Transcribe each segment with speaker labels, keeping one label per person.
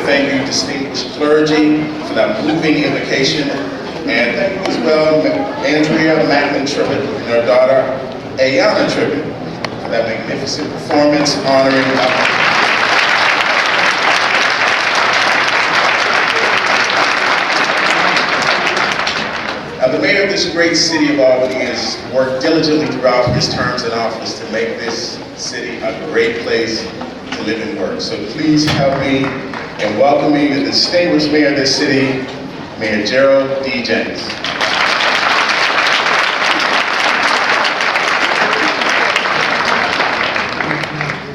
Speaker 1: thank you, distinguished clergy, for that moving invocation. And thank you as well, Andrea Tribute and her daughter, Aona Tribute, for that magnificent performance honoring Abdul. The mayor of this great city of Albany has worked diligently throughout his terms in office to make this city a great place to live and work. So please help me in welcoming the distinguished mayor of this city, Mayor Gerald D. Jennings.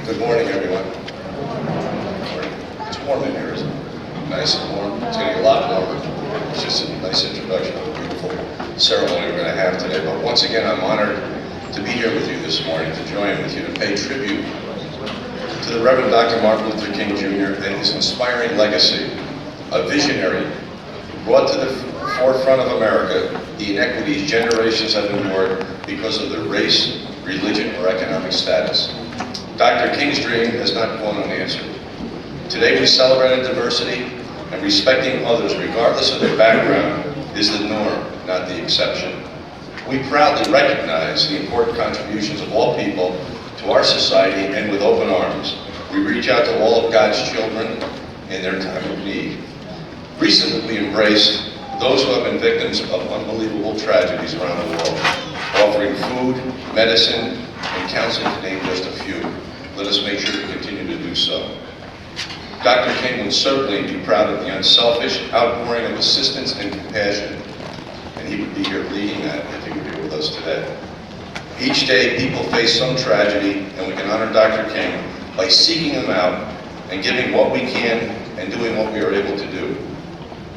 Speaker 2: Good morning, everyone. It's warm in here, isn't it? Nice and warm. It's getting a lot warmer. It's just a nice introduction of a beautiful ceremony we're going to have today. But once again, I'm honored to be here with you this morning, to join with you to pay tribute to the Reverend Dr. Martin Luther King Jr. and his inspiring legacy, a visionary who brought to the forefront of America the inequities generations have endured because of their race, religion, or economic status. Dr. King's dream has not gone unanswered. Today we celebrate diversity, and respecting others regardless of their background is the norm, not the exception. We proudly recognize the important contributions of all people to our society, and with open arms, we reach out to all of God's children in their time of need. Recently, we embraced those who have been victims of unbelievable tragedies around the world, offering food, medicine, and counseling, to name just a few. Let us make sure to continue to do so. Dr. King would certainly be proud of the unselfish outpouring of assistance and compassion, and he would be here leading that if he were here with us today. Each day, people face some tragedy, and we can honor Dr. King by seeking him out and giving what we can and doing what we are able to do.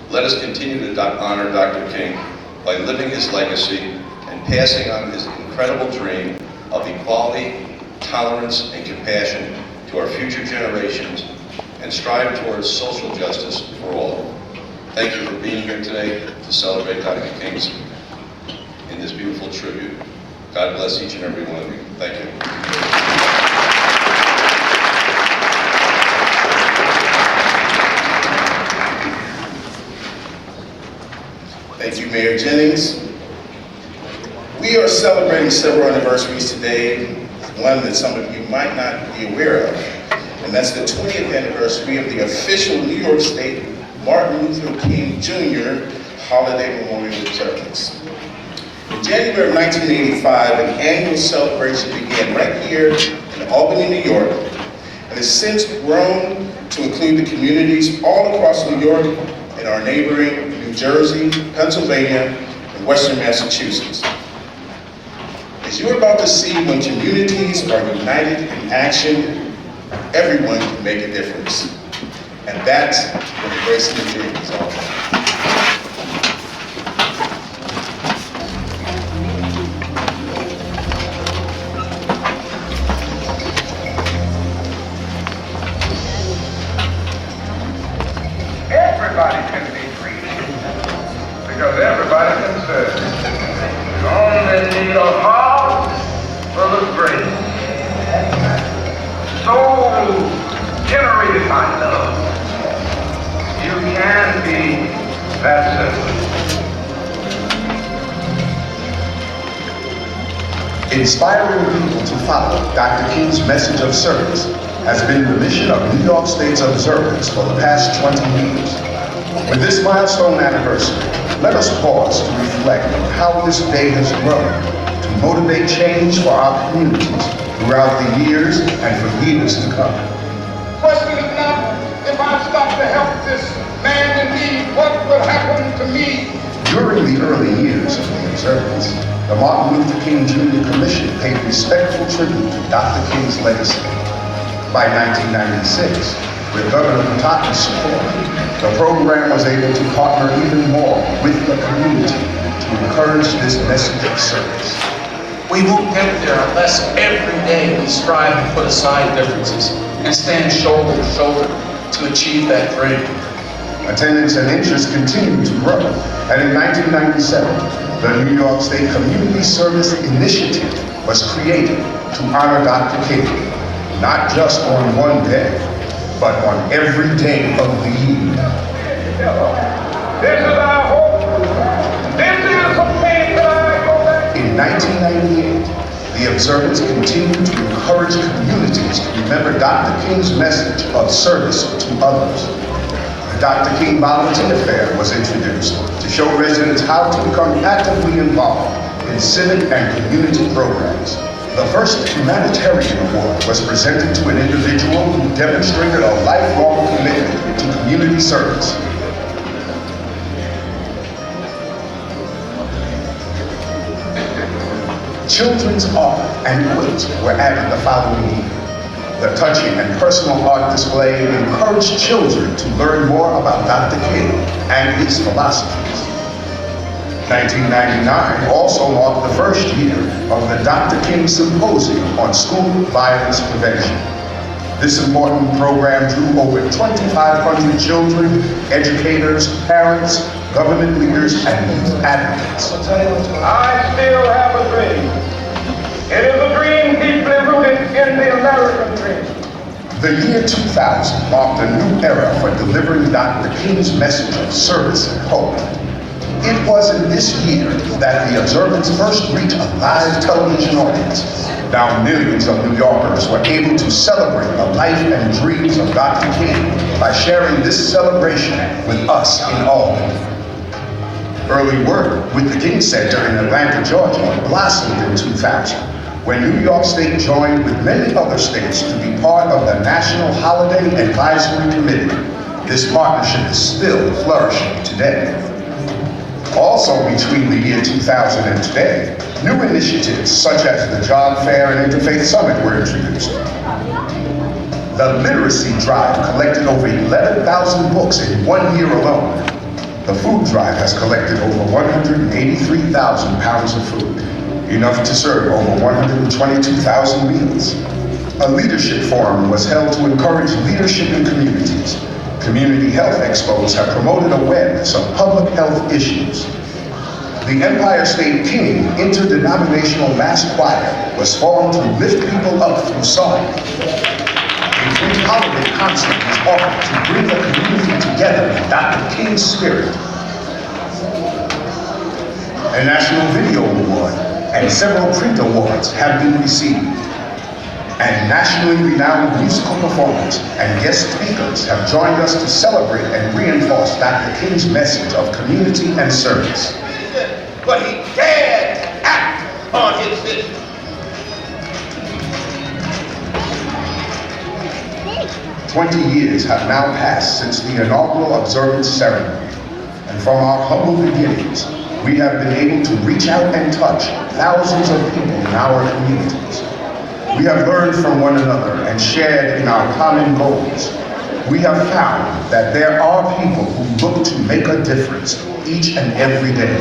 Speaker 2: Let us continue to honor Dr. King by living his legacy and passing on his incredible dream of equality, tolerance, and compassion to our future generations, and strive towards social justice for all. Thank you for being here today to celebrate Dr. King's in this beautiful tribute. God bless each and every one of you. Thank you.
Speaker 1: Thank you, Mayor Jennings. We are celebrating several anniversaries today, one that some of you might not be aware of, and that's the 20th anniversary of the official New York State Martin Luther King Jr. Holiday Memorial Observance. In January of 1985, an annual celebration began right here in Albany, New York, and has since grown to include the communities all across New York and our neighboring New Jersey, Pennsylvania, and Western Massachusetts. As you're about to see, when communities are united in action, everyone can make a difference. And that's what Embracing the Dream is all about.
Speaker 3: Everybody can be free, because everybody can serve. You only need a heart full of grace, soul generated by love. You can be that simple.
Speaker 4: Inspiring people to follow Dr. King's message of service has been the mission of New York State's Observance for the past 20 years. With this milestone anniversary, let us pause to reflect on how this day has grown to motivate change for our communities throughout the years and for years to come.
Speaker 3: Question is not, if I stop to help this man in need, what will happen to me?
Speaker 4: During the early years of the observance, the Martin Luther King Jr. Commission paid respectful tribute to Dr. King's legacy. By 1996, with Governor Pataki's support, the program was able to partner even more with the community to encourage this message of service.
Speaker 5: We won't get there unless every day we strive to put aside differences and stand shoulder to shoulder to achieve that dream.
Speaker 4: Attendance and interest continued to grow, and in 1997, the New York State Community Service Initiative was created to honor Dr. King, not just on one day, but on every day of the year.
Speaker 3: This is our hope. This is the faith that I go back.
Speaker 4: In 1998, the Observance continued to encourage communities to remember Dr. King's message of service to others. The Dr. King Volunteer Fair was introduced to show residents how to become actively involved in civic and community programs. The first Humanitarian Award was presented to an individual who demonstrated a lifelong commitment to community service. Children's art and quilt were added the following year. The touching and personal art display encouraged children to learn more about Dr. King and his philosophies. 1999 also marked the first year of the Dr. King Symposium on School Violence Prevention. This important program drew over 2,500 children, educators, parents, government leaders, and youth advocates.
Speaker 3: I still have a dream. It is a dream deeply rooted in the American dream.
Speaker 4: The year 2000 marked a new era for delivering Dr. King's message of service and hope. It was in this year that the Observance first reached a live television audience. Now millions of New Yorkers were able to celebrate the life and dreams of Dr. King by sharing this celebration with us in Albany. Early work with the King Center in Atlanta, Georgia blossomed in 2000, when New York State joined with many other states to be part of the National Holiday Advisory Committee. This partnership is still flourishing today. Also between the year 2000 and today, new initiatives such as the Job Fair and Interfaith Summit were introduced. The Literacy Drive collected over 11,000 books in 1 year alone. The Food Drive has collected over 183,000 pounds of food, enough to serve over 122,000 meals. A leadership forum was held to encourage leadership in communities. Community health expos have promoted awareness of public health issues. The Empire State King Interdenominational Mass Choir was formed to lift people up through song. A pre-holiday concert was offered to bring the community together in Dr. King's spirit. A National Video Award and several print awards have been received. And nationally renowned musical performers and guest speakers have joined us to celebrate and reinforce Dr. King's message of community and service.
Speaker 1: But he dared to act on his vision.
Speaker 4: "20 years have now passed since the inaugural Observance ceremony, and from our humble beginnings, we have been able to reach out and touch thousands of people in our communities. We have learned from one another and shared in our common goals. We have found that there are people who look to make a difference each and every day.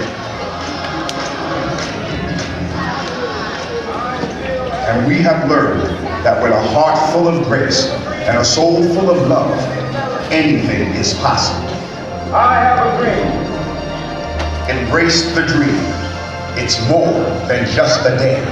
Speaker 4: And we have learned that with a heart full of grace and a soul full of love, anything is possible.
Speaker 3: I have a dream.
Speaker 4: Embrace the dream. It's more than just a day."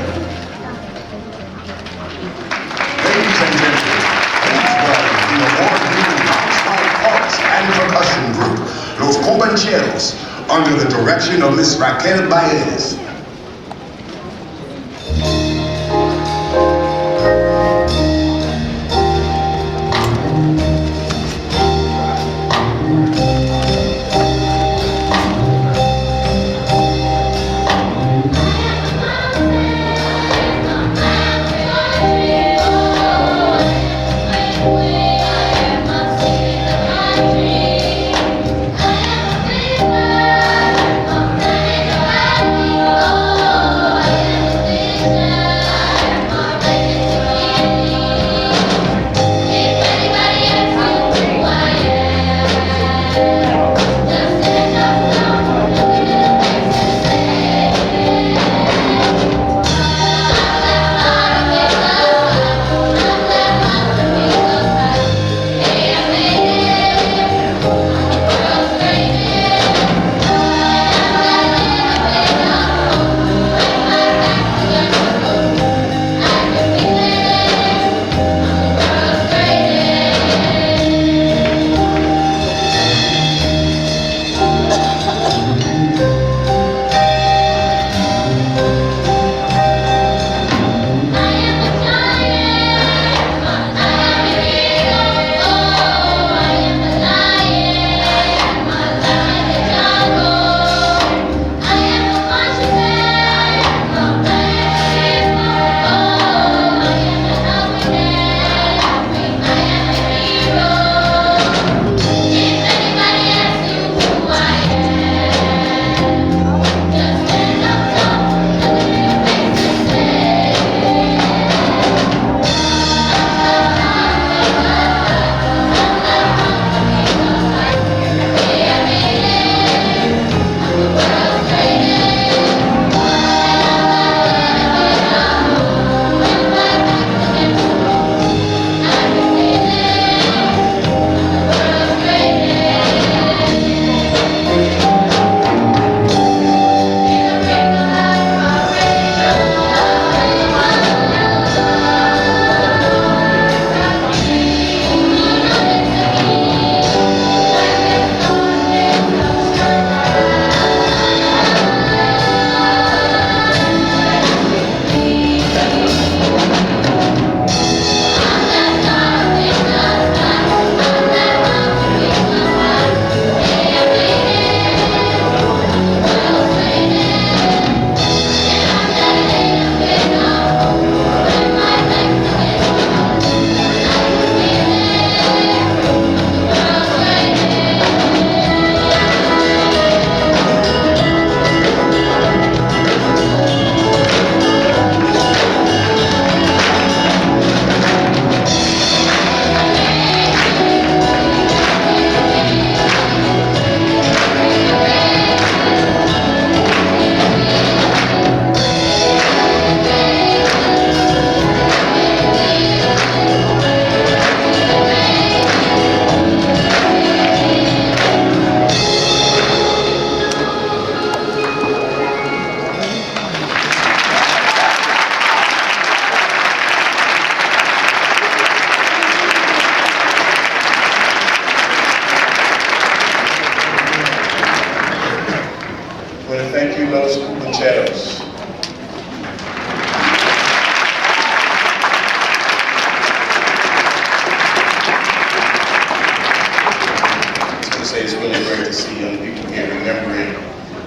Speaker 4: Ladies and gentlemen, please welcome the award-winning Concourse and Percussion Group, Los Compañeros, under the direction of Miss Raquel Baez.
Speaker 1: Thank you, Los Cubancheros. It's really great to see young people here remembering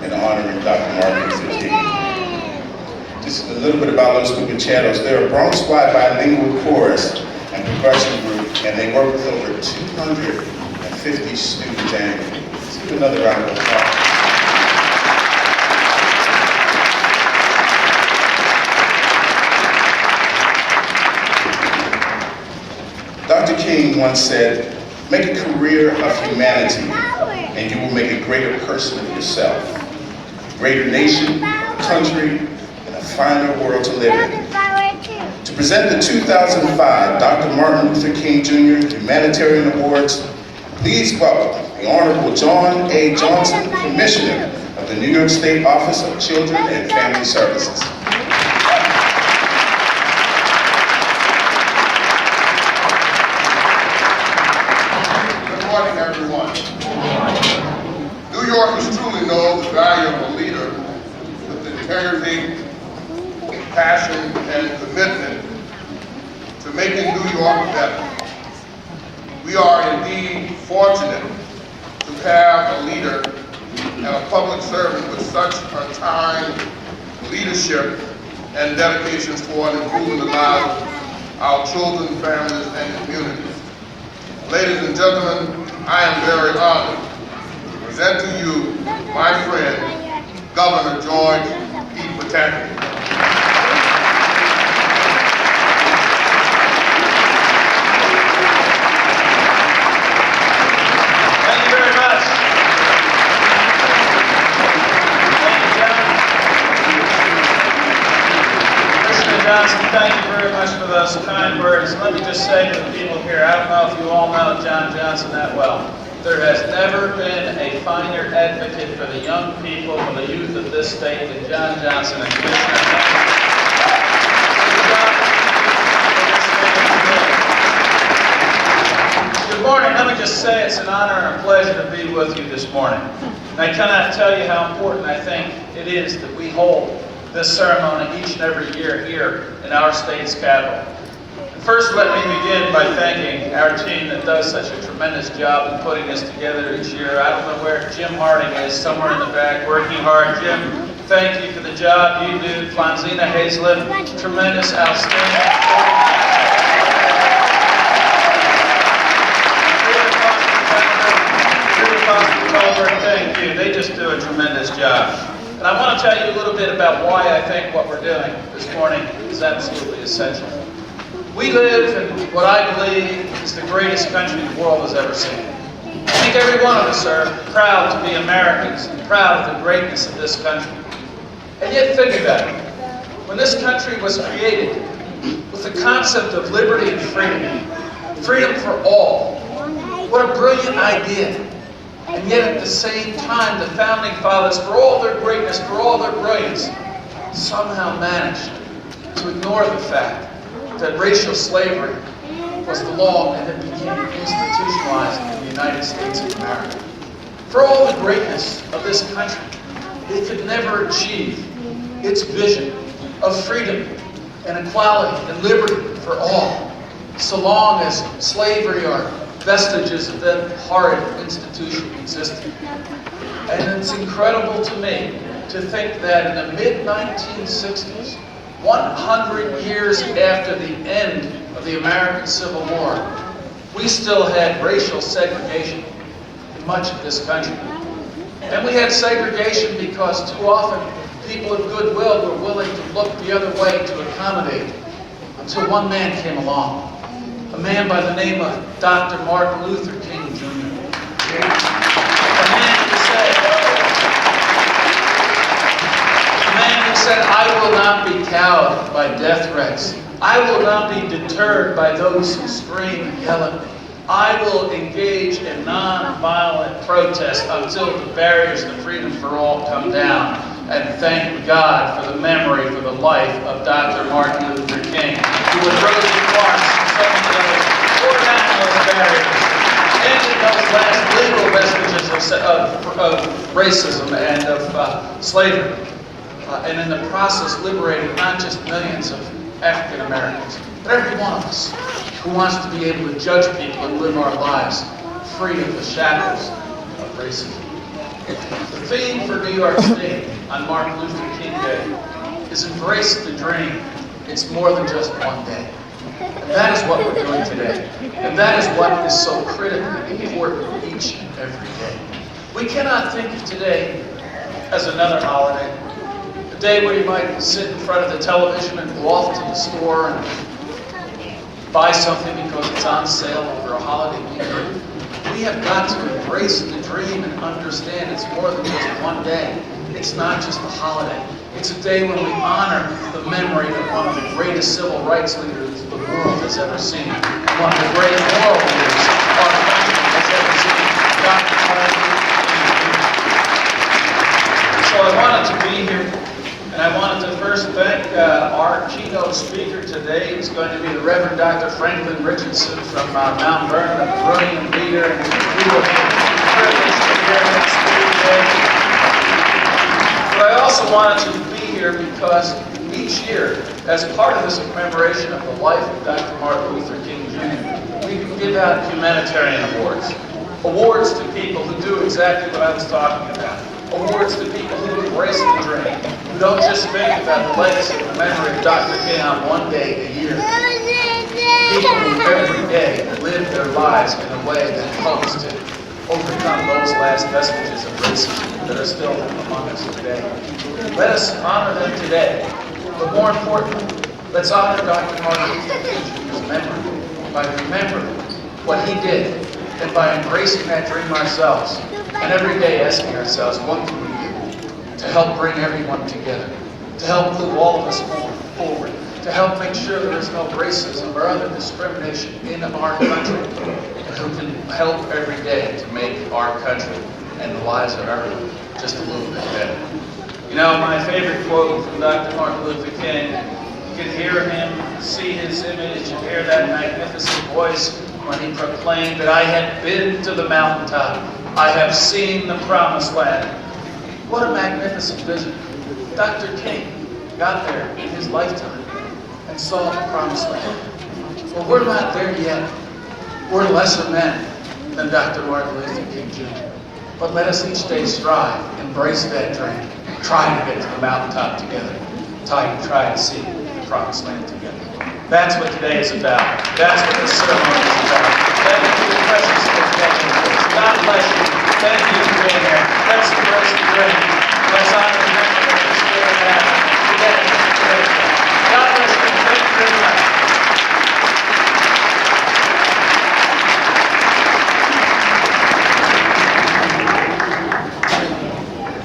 Speaker 1: and honoring Dr. Martin Luther King. Just a little bit about Los Cubancheros. They're a Bronx-wide bilingual chorus and percussion group, and they work with over 250 students annually. Let's give another round of applause. Dr. King once said, "Make a career of humanity, and you will make a greater person of yourself. A greater nation, country, and a finer world to live in." To present the 2005 Dr. Martin Luther King Jr. Humanitarian Awards, please welcome the Honorable John A. Johnson, Commissioner of the New York State Office of Children and Family Services.
Speaker 3: Good morning, everyone. New Yorkers truly know the value of a leader with integrity, passion, and commitment to making New York better. We are indeed fortunate to have a leader and a public servant with such untimed leadership and dedication toward improving the lives of our children, families, and communities. Ladies and gentlemen, I am very honored to present to you my friend, Governor George Pataki.
Speaker 6: Thank you very much. Thank you, John. Commissioner Johnson, thank you very much for those kind words. Let me just say to the people here, I don't know if you all know John Johnson that well. There has never been a finer advocate for the young people, for the youth of this state than John Johnson and Commissioner Johnson. Good morning. Let me just say it's an honor and a pleasure to be with you this morning. And I cannot tell you how important I think it is that we hold this ceremony each and every year here in our state's capital. First, let me begin by thanking our team that does such a tremendous job in putting this together each year. I don't know where Jim Harding is, somewhere in the back, working hard. Jim, thank you for the job you do. Fonzina Hazlett, tremendous, outstanding. Thank you. They just do a tremendous job. And I want to tell you a little bit about why I think what we're doing this morning is absolutely essential. We live in what I believe is the greatest country the world has ever seen. I think every one of us are proud to be Americans and proud of the greatness of this country. And yet think about it. When this country was created with the concept of liberty and freedom for all, what a brilliant idea. And yet at the same time, the founding fathers, for all their greatness, for all their brilliance, somehow managed to ignore the fact that racial slavery was the law and it became institutionalized in the United States of America. For all the greatness of this country, it could never achieve its vision of freedom and equality and liberty for all, so long as slavery or vestiges of that horrid institution existed. And it's incredible to me to think that in the mid-1960s, 100 years after the end of the American Civil War, we still had racial segregation in much of this country. And we had segregation because too often people of goodwill were willing to look the other way to accommodate until one man came along. A man by the name of Dr. Martin Luther King Jr. A man who said, I will not be cowed by death threats. I will not be deterred by those who scream and yell at me. I will engage in non-violent protest until the barriers to freedom for all come down. And thank God for the memory, for the life of Dr. Martin Luther King, who with Rosa Parks and so many others tore down those barriers, ended those last legal vestiges of racism and of slavery. And in the process liberating not just millions of African Americans, but every one of us who wants to be able to judge people and live our lives free of the shackles of racism. The theme for New York State on Martin Luther King Day is embrace the dream. It's more than just one day. And that is what we're doing today. And that is what is so critically important each and every day. We cannot think of today as another holiday. A day where you might sit in front of the television and go off to the store and buy something because it's on sale over a holiday weekend. We have got to embrace the dream and understand it's more than just one day. It's not just a holiday. It's a day when we honor the memory of one of the greatest civil rights leaders the world has ever seen. One of the great moral leaders our country has ever seen, Dr. Martin Luther King. So I wanted to be here, and I wanted to first thank our keynote speaker today. It's going to be the Reverend Dr. Franklin Richardson from Mount Vernon, a brilliant leader, and we will be privileged to hear him speak today. But I also wanted to be here because each year, as part of this commemoration of the life of Dr. Martin Luther King Jr., we give out humanitarian awards. Awards to people who do exactly what I was talking about. Awards to people who embrace the dream, who don't just think about the legacy and the memory of Dr. King on one day a year. People who every day live their lives in a way that helps to overcome those last vestiges of racism that are still among us today. Let us honor them today, but more importantly, let's honor Dr. Martin Luther King Jr.'s memory by remembering what he did and by embracing that dream ourselves, and every day asking ourselves, what can we do to help bring everyone together, to help move all of us forward, to help make sure there is no racism or other discrimination in our country, and who can help every day to make our country and the lives of everyone just a little bit better. You know, my favorite quote from Dr. Martin Luther King, you can hear him, see his image, and hear that magnificent voice when he proclaimed that I had been to the mountaintop, I have seen the promised land. What a magnificent vision. Dr. King got there in his lifetime and saw the promised land. Well, we're not there yet. We're lesser men than Dr. Martin Luther King Jr. But let us each day strive, embrace that dream, try to get to the mountaintop together, try to see the promised land together. That's what today is about. That's what this ceremony is about. Thank you for your presence here today. God bless you. Thank you for being here. Let's embrace the dream. Let's honor the memory of this spirit now. Today is a great day. God bless you. Thank you very much.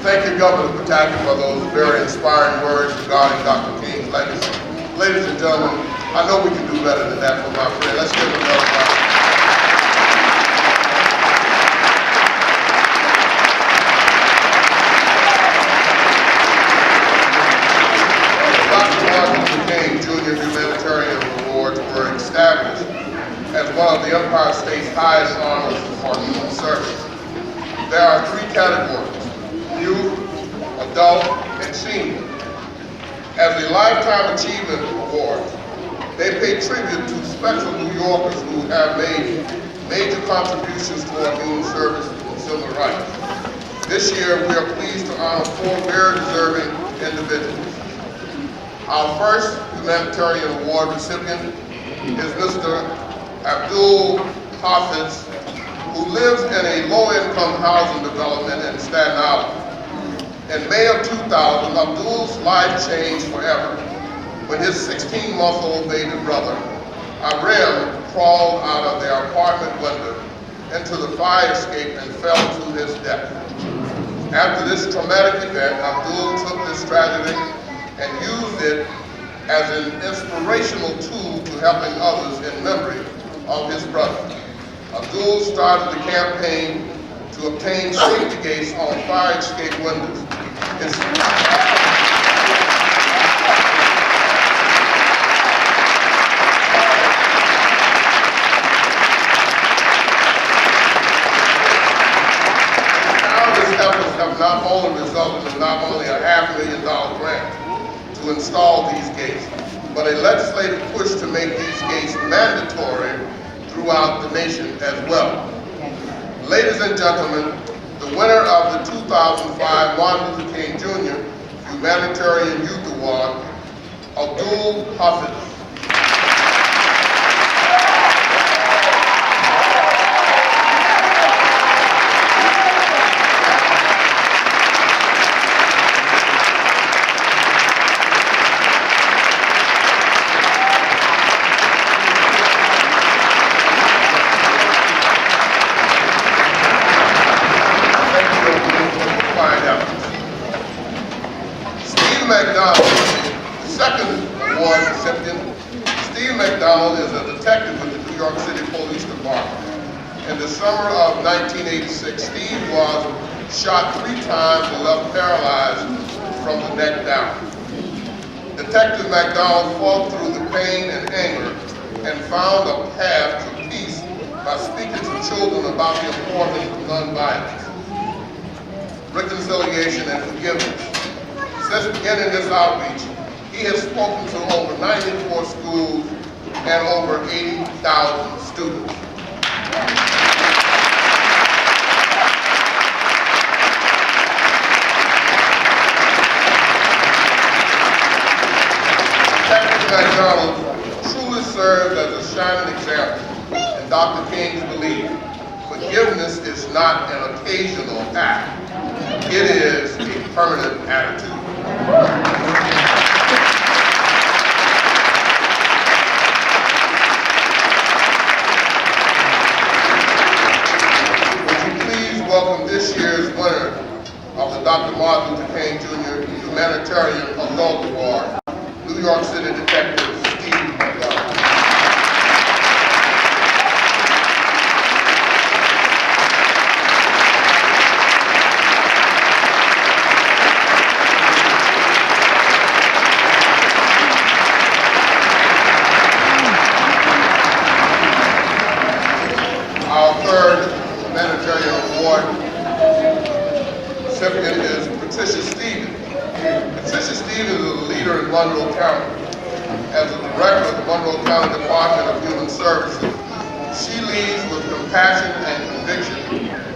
Speaker 3: Thank you, Governor Pataki, for those very inspiring words regarding Dr. King's legacy. Ladies and gentlemen, I know we can do better than that for my friend. Let's give him another round. Dr. Martin Luther King Jr. Humanitarian Awards were established as one of the Empire State's highest honors for human service. There are three categories: youth, adult, and senior. As a Lifetime Achievement Award, they pay tribute to special New Yorkers who have made major contributions toward human service and civil rights. This year, we are pleased to honor four very deserving individuals. Our first humanitarian award recipient is Mr. Abdul, who lives in a low-income housing development in Staten Island. In May of 2000, Abdul's life changed forever when his 16-month-old baby brother, Andrea, crawled out of their apartment window into the fire escape and fell to his death. After this traumatic event, Abdul took this tragedy and used it as an inspirational tool to helping others in memory of his brother. Abdul started the campaign to obtain safety gates on fire escape windows. not only resulted in not only a $500,000 grant to install these gates, but a legislative push to make these gates mandatory throughout the nation as well. Ladies and gentlemen, the winner of the 2005 Martin Luther King Jr. Humanitarian Youth Award, Abdul. McDonald, the second award recipient. Steve McDonald is a detective with the New York City Police Department. In the summer of 1986, Steve was shot 3 times and left paralyzed from the neck down. Detective McDonald fought through the pain and anger and found a path to peace by speaking to children about the importance of nonviolence, reconciliation, and forgiveness. Since beginning this outreach, he has spoken to over 94 schools and over 80,000 students. Detective McDonald truly serves as a shining example in Dr. King's belief. Forgiveness is not an occasional act. It is a permanent attitude. Would you please welcome this year's winner of the Dr. Martin Luther King Jr. Humanitarian Adult Award, New York City Detective Steve McDonald. Our third humanitarian award recipient is Patricia Stevens. Patricia Stevens is a leader in Monroe County. As a director of the Monroe County Department of Human Services, she leads with compassion and conviction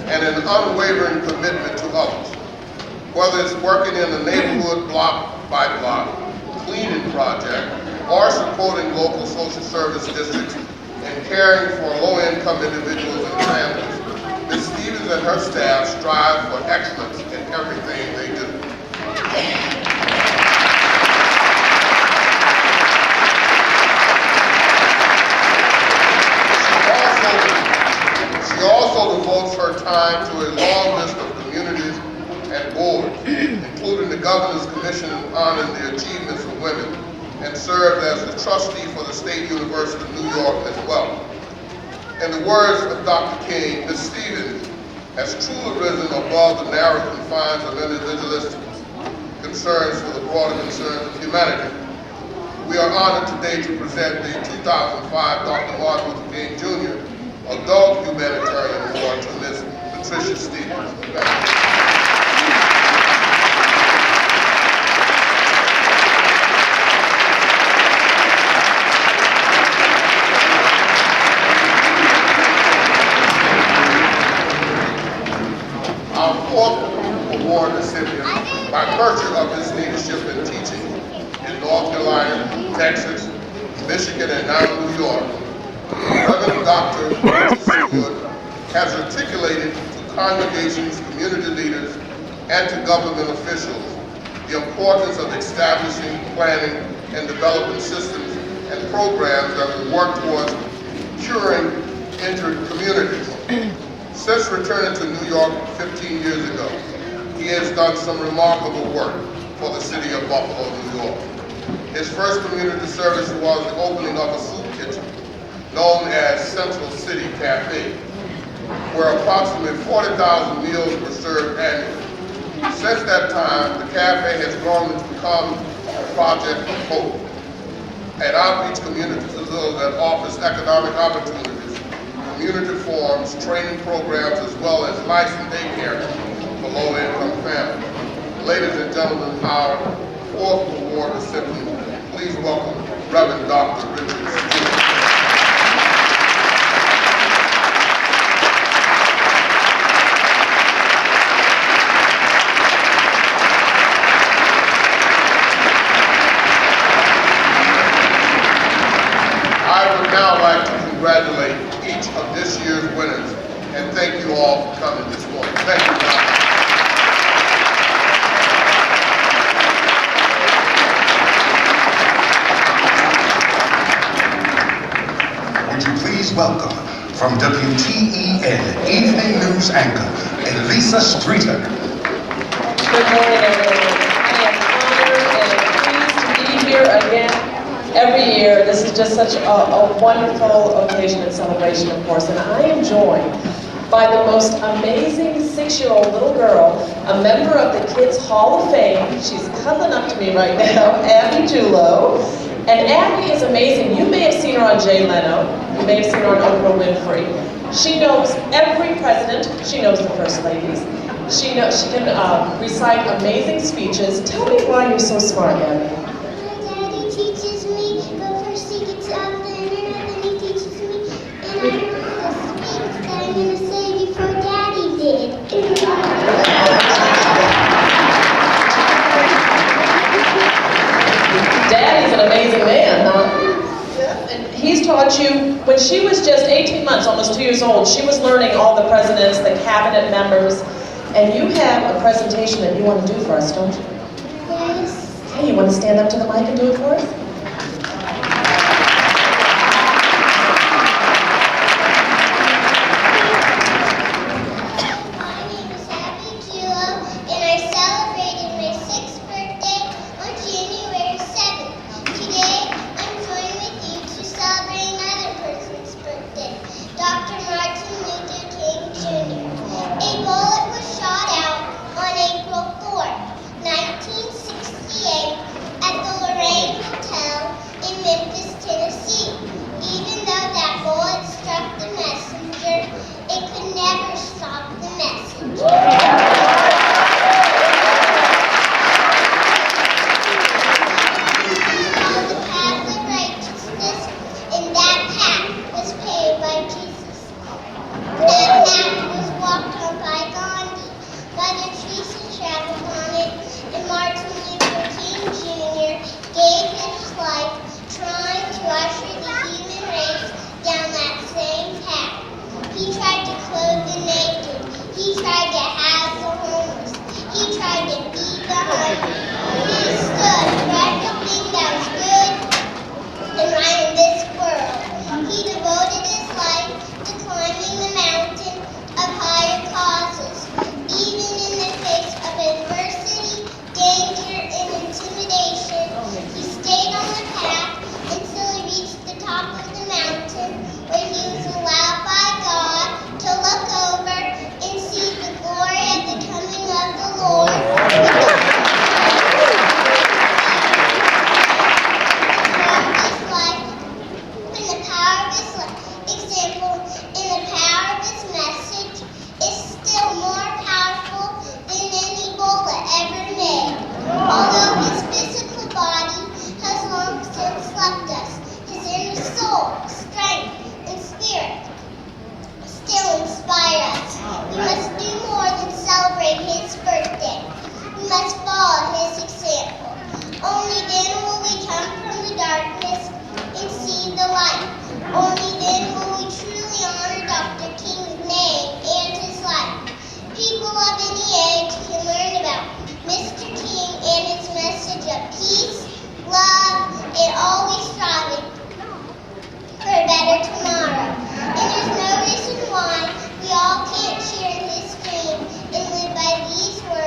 Speaker 3: and an unwavering commitment to others. Whether it's working in the neighborhood block by block cleaning project or supporting local social service districts and caring for low-income individuals and families, Ms. Stevens and her staff strive for excellence in everything they do. She also devotes her time to a long list of communities and boards, including the Governor's Commission on the Achievements of Women, and served as the trustee for the State University of New York as well. In the words of Dr. King, Ms. Stevens has truly risen above the narrow confines of individualistic concerns for the broader concerns of humanity. We are honored today to present the 2005 Dr. Martin Luther King Jr. Adult Humanitarian Award to Ms. Patricia Stevens. Our fourth award recipient, by virtue of his leadership in teaching in North Carolina, Texas, Michigan, and now New York, Reverend Dr. Gerald has articulated to congregations, community leaders, and to government officials the importance of establishing, planning, and developing systems and programs that will work towards curing injured communities. Since returning to New York 15 years ago, he has done some remarkable work for the city of Buffalo, New York. His first community service was the opening of a soup kitchen known as Central City Cafe, where approximately 40,000 meals were served annually. Since that time, the cafe has grown to become a project of hope, an outreach community facility that offers economic opportunities, community forums, training programs, as well as licensed daycare for low-income families. Ladies and gentlemen, our fourth award recipient, please welcome Reverend Dr. Richard Stewart. I would now like to congratulate each of this year's winners and thank you all for coming this morning. Thank you, Dr.
Speaker 4: Would you please welcome from WTEN Evening News anchor, Elisa Streeter.
Speaker 7: Good morning, everyone. I am honored and pleased to be here again. Every year, this is just such a wonderful occasion and celebration, of course, and I am joined by the most amazing 6-year-old little girl, a member of the Kids Hall of Fame. She's cuddling up to me right now, Abby Julo. And Abby is amazing. You may have seen her on Jay Leno. You may have seen her on Oprah Winfrey. She knows every president. She knows the first ladies. She can recite amazing speeches. Tell me why you're so smart, Abby.
Speaker 8: Daddy teaches me, but first he gets out the internet, then he teaches me, and I remember the speech that I'm going to say before Daddy did.
Speaker 7: Daddy's an amazing man, huh? Yeah. And he's taught you, when she was just 18 months, almost 2 years old, she was learning all the presidents, the cabinet members, and you have a presentation that you want to do for us, don't you?
Speaker 8: Yes.
Speaker 7: Hey, you want to stand up to the mic and do it for us?
Speaker 8: My name is Abby Julo, and I celebrated my 6th birthday on January 7th. Today, I'm joined with you to celebrate another person's birthday, Dr. Martin Luther King Jr. A bullet was shot out on April 4th, 1968, at the Lorraine Hotel in Memphis, Tennessee. Even though that bullet struck the messenger, it could never stop the message. On the path of righteousness, and that path was paved by Jesus. That path was walked on by Gandhi. Mother Teresa traveled on it, and Martin Luther King Jr. gave his life trying to usher the human race down that same path. He tried to clothe the naked. He tried to house the homeless. He tried to feed the hungry. He stood for everything that was good and right in this world. He devoted his life to climbing the mountain of higher causes, even in the face of adversity, danger, and intimidation. He stayed on the path until he reached the top of the mountain, where he was allowed by God to look over and see the glory of the coming of the Lord. The power of his example and the power of his message is still more powerful than any bullet ever made. Although his physical body has long since left us, his inner soul, strength, and spirit still inspire us. We must do more than celebrate his birthday. We must follow his example. Only then will we come from the darkness and see the light. Only then will we truly honor Dr. King's name and his life. People of any age can learn about Mr. King and his message of peace, love, and always striving for a better tomorrow. And there's no reason why we all can't share in his dream and live by these words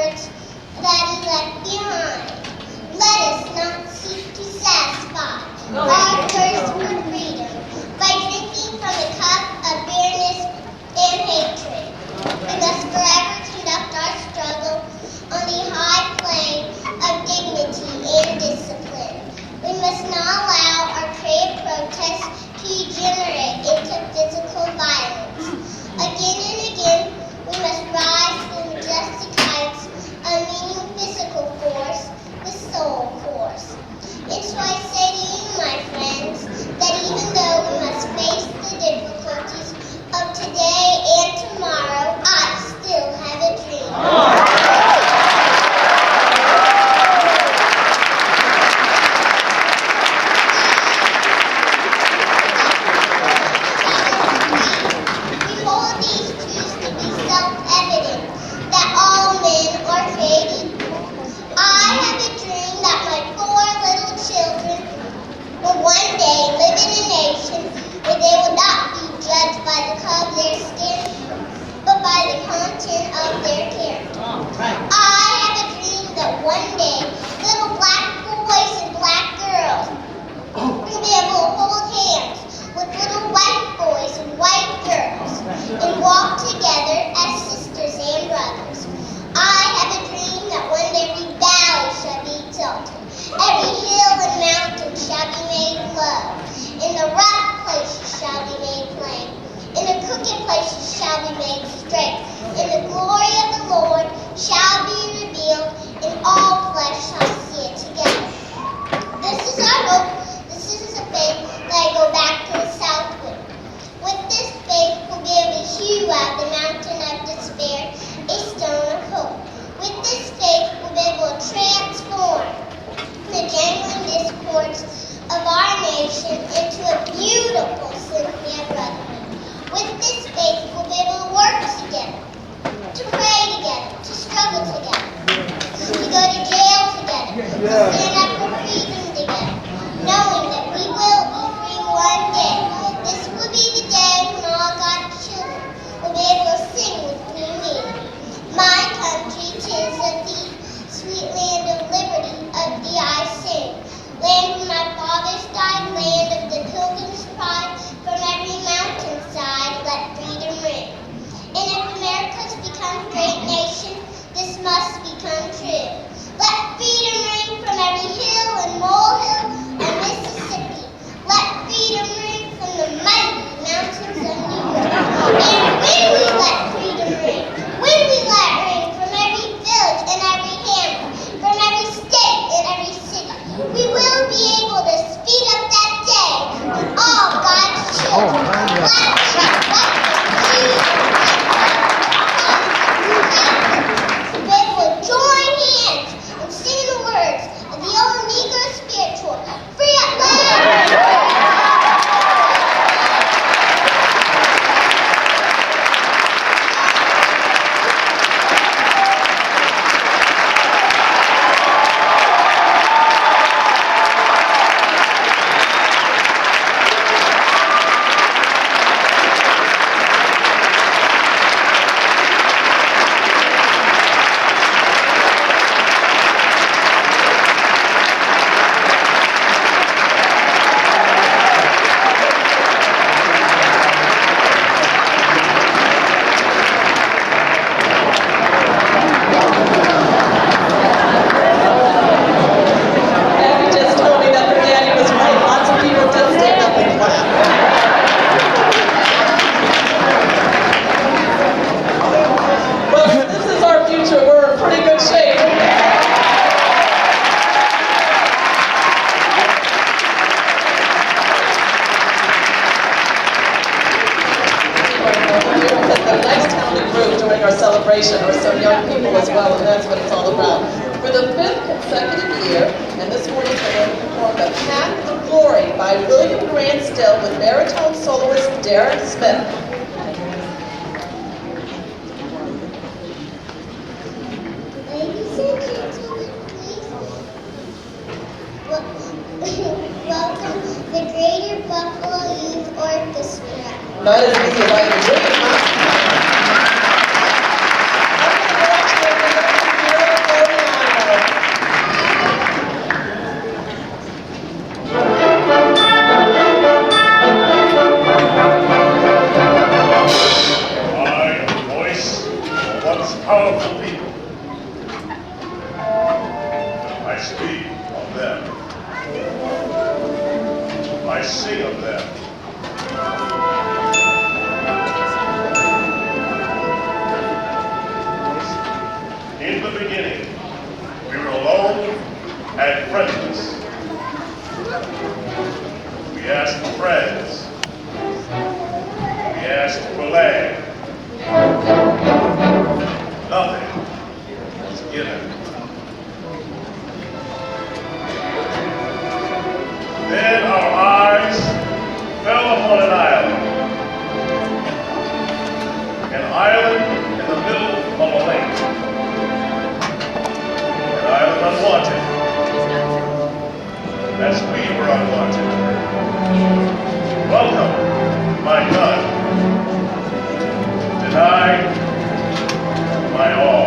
Speaker 7: a nice talented group during our celebration, or some young people as well, and that's what it's all about. For the 5th consecutive year, and this morning we're going to perform The Path of Glory by William Grant Still with baritone soloist Derek Smith.
Speaker 8: Ladies and gentlemen, please welcome the Greater Buffalo Youth Orchestra.
Speaker 7: Not as easy as I can do it, huh?
Speaker 9: I am the voice of once powerful people. I speak of them. I sing of them. In the beginning, we were alone and friendless. We asked for friends. We asked for land. Nothing was given. Then our eyes fell upon an island. An island in the middle of a lake. An island unwanted. As we were unwanted. Welcome, my gun. Denied my all.